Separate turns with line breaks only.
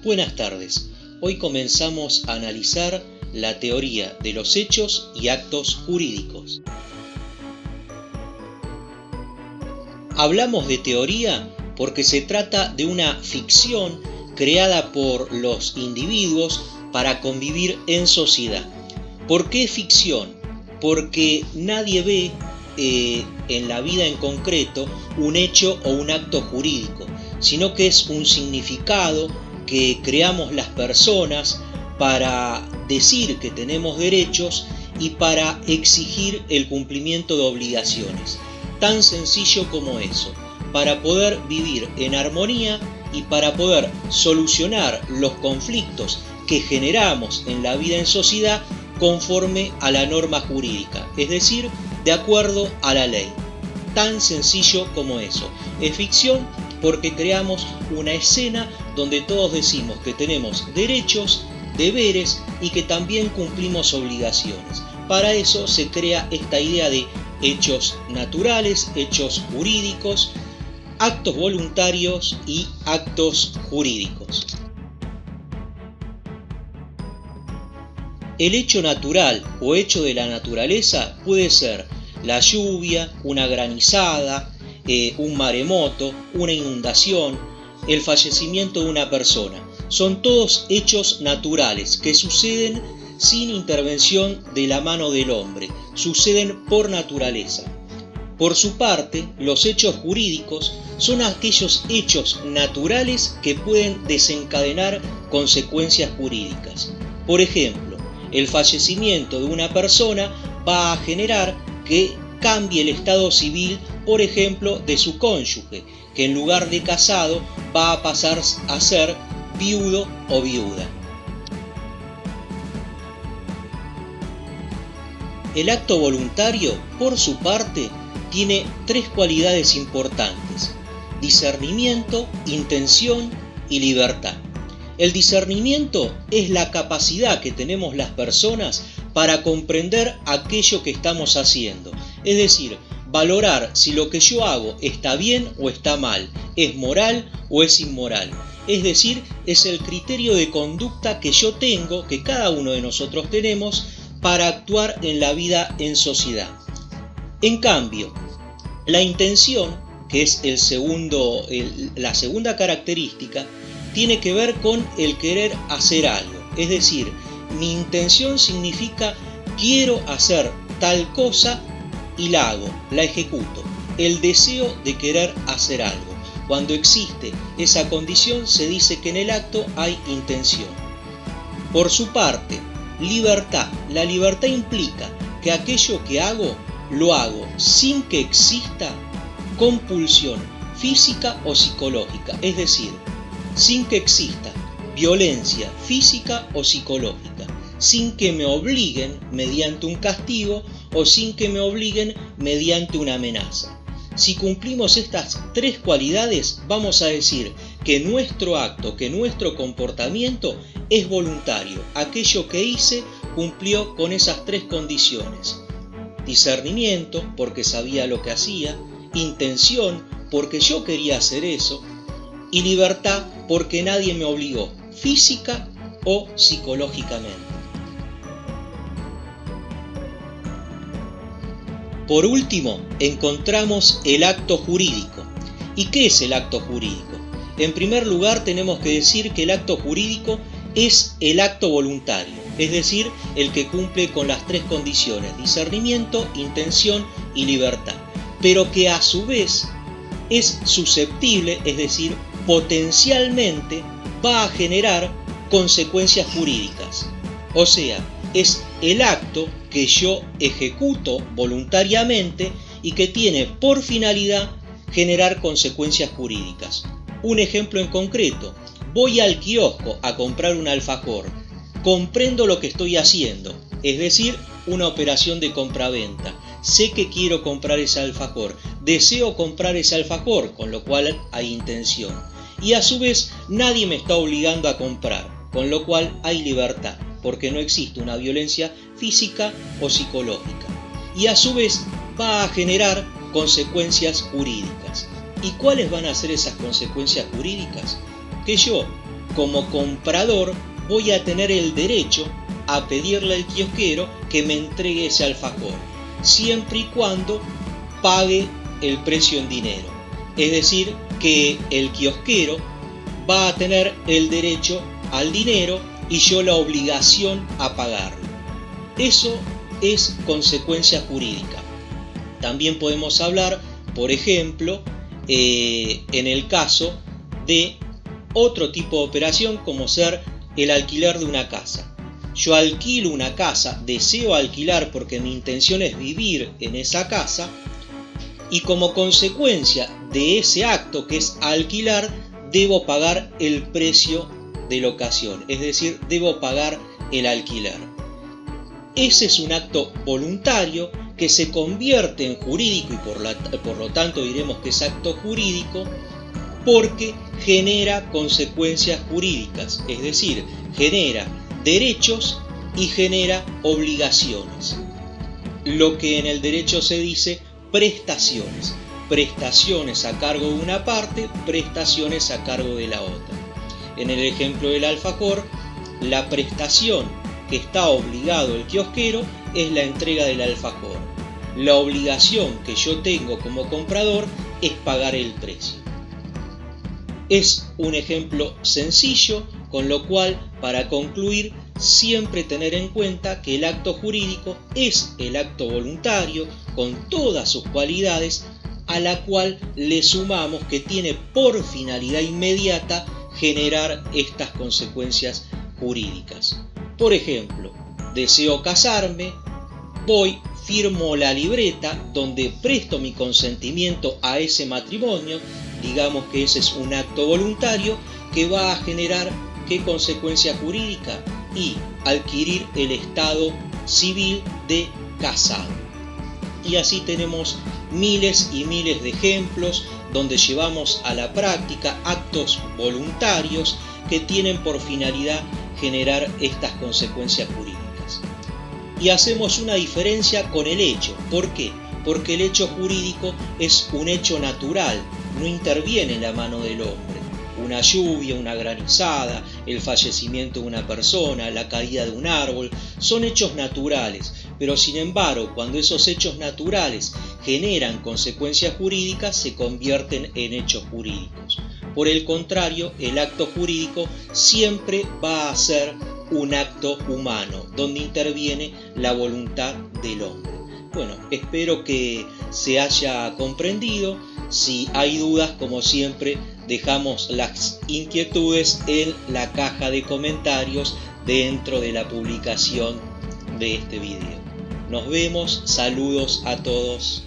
Buenas tardes. Hoy comenzamos a analizar la teoría de los hechos y actos jurídicos. Hablamos de teoría porque se trata de una ficción creada por los individuos para convivir en sociedad. ¿Por qué ficción? Porque nadie ve en la vida en concreto un hecho o un acto jurídico, sino que es un significado que creamos las personas para decir que tenemos derechos y para exigir el cumplimiento de obligaciones. Tan sencillo como eso, para poder vivir en armonía y para poder solucionar los conflictos que generamos en la vida en sociedad conforme a la norma jurídica, es decir, de acuerdo a la ley. Tan sencillo como eso. Es ficción porque creamos una escena donde todos decimos que tenemos derechos, deberes y que también cumplimos obligaciones. Para eso se crea esta idea de hechos naturales, hechos jurídicos, actos voluntarios y actos jurídicos. El hecho natural o hecho de la naturaleza puede ser la lluvia, una granizada, un maremoto, una inundación, el fallecimiento de una persona. Son todos hechos naturales que suceden sin intervención de la mano del hombre, suceden por naturaleza. Por su parte, los hechos jurídicos son aquellos hechos naturales que pueden desencadenar consecuencias jurídicas. Por ejemplo, el fallecimiento de una persona va a generar que cambie el estado civil, por ejemplo, de su cónyuge, que en lugar de casado va a pasar a ser viudo o viuda. El acto voluntario, por su parte, tiene tres cualidades importantes: discernimiento, intención y libertad. El discernimiento es la capacidad que tenemos las personas para comprender aquello que estamos haciendo, es decir, valorar si lo que yo hago está bien o está mal, es moral o es inmoral. Es decir, es el criterio de conducta que yo tengo, que cada uno de nosotros tenemos, para actuar en la vida en sociedad. En cambio, la intención, que es la segunda característica, tiene que ver con el querer hacer algo. Es decir, mi intención significa quiero hacer tal cosa y la hago, la ejecuto. El deseo de querer hacer algo. Cuando existe esa condición se dice que en el acto hay intención. Por su parte, libertad. La libertad implica que aquello que hago, lo hago sin que exista compulsión física o psicológica, es decir, sin que exista violencia física o psicológica, sin que me obliguen mediante un castigo o sin que me obliguen mediante una amenaza. Si cumplimos estas tres cualidades, vamos a decir que nuestro acto, que nuestro comportamiento es voluntario. Aquello que hice cumplió con esas tres condiciones. Discernimiento, porque sabía lo que hacía; intención, porque yo quería hacer eso; y libertad, porque nadie me obligó, física o psicológicamente. Por último, encontramos el acto jurídico. ¿Y qué es el acto jurídico? En primer lugar, tenemos que decir que el acto jurídico es el acto voluntario, es decir, el que cumple con las tres condiciones: discernimiento, intención y libertad, pero que a su vez es susceptible, es decir, potencialmente va a generar consecuencias jurídicas. O sea, es el acto que yo ejecuto voluntariamente y que tiene por finalidad generar consecuencias jurídicas. Un ejemplo en concreto: voy al kiosco a comprar un alfajor. Comprendo lo que estoy haciendo, es decir, una operación de compraventa. Sé que quiero comprar ese alfajor, deseo comprar ese alfajor, con lo cual hay intención. Y a su vez nadie me está obligando a comprar, con lo cual hay libertad, porque no existe una violencia física o psicológica. Y a su vez va a generar consecuencias jurídicas. ¿Y cuáles van a ser esas consecuencias jurídicas? Que yo como comprador voy a tener el derecho a pedirle al kiosquero que me entregue ese alfajor, siempre y cuando pague el precio en dinero. Es decir, que el kiosquero va a tener el derecho al dinero y yo la obligación a pagarlo. Eso es consecuencia jurídica. También podemos hablar, por ejemplo, en el caso de otro tipo de operación como ser el alquiler de una casa. Yo alquilo una casa, deseo alquilar porque mi intención es vivir en esa casa, y como consecuencia de ese acto que es alquilar, debo pagar el precio de locación, es decir, debo pagar el alquiler. Ese es un acto voluntario que se convierte en jurídico y por lo tanto diremos que es acto jurídico porque genera consecuencias jurídicas, es decir, genera derechos y genera obligaciones. Lo que en el derecho se dice prestaciones. Prestaciones a cargo de una parte, prestaciones a cargo de la otra. En el ejemplo del alfajor, la prestación que está obligado el kiosquero es la entrega del alfajor. La obligación que yo tengo como comprador es pagar el precio. Es un ejemplo sencillo, con lo cual, para concluir, siempre tener en cuenta que el acto jurídico es el acto voluntario, con todas sus cualidades, a la cual le sumamos que tiene por finalidad inmediata generar estas consecuencias jurídicas. Por ejemplo, deseo casarme, voy, firmo la libreta donde presto mi consentimiento a ese matrimonio, digamos que ese es un acto voluntario que va a generar ¿qué consecuencia jurídica? Y adquirir el estado civil de casado. Y así tenemos miles y miles de ejemplos donde llevamos a la práctica actos voluntarios que tienen por finalidad generar estas consecuencias jurídicas. Y hacemos una diferencia con el hecho. ¿Por qué? Porque el hecho jurídico es un hecho natural, no interviene en la mano del hombre. Una lluvia, una granizada, el fallecimiento de una persona, la caída de un árbol, son hechos naturales, pero sin embargo, cuando esos hechos naturales generan consecuencias jurídicas, se convierten en hechos jurídicos. Por el contrario, el acto jurídico siempre va a ser un acto humano, donde interviene la voluntad del hombre. Bueno, espero que se haya comprendido. Si hay dudas, como siempre, dejamos las inquietudes en la caja de comentarios dentro de la publicación de este video. Nos vemos, saludos a todos.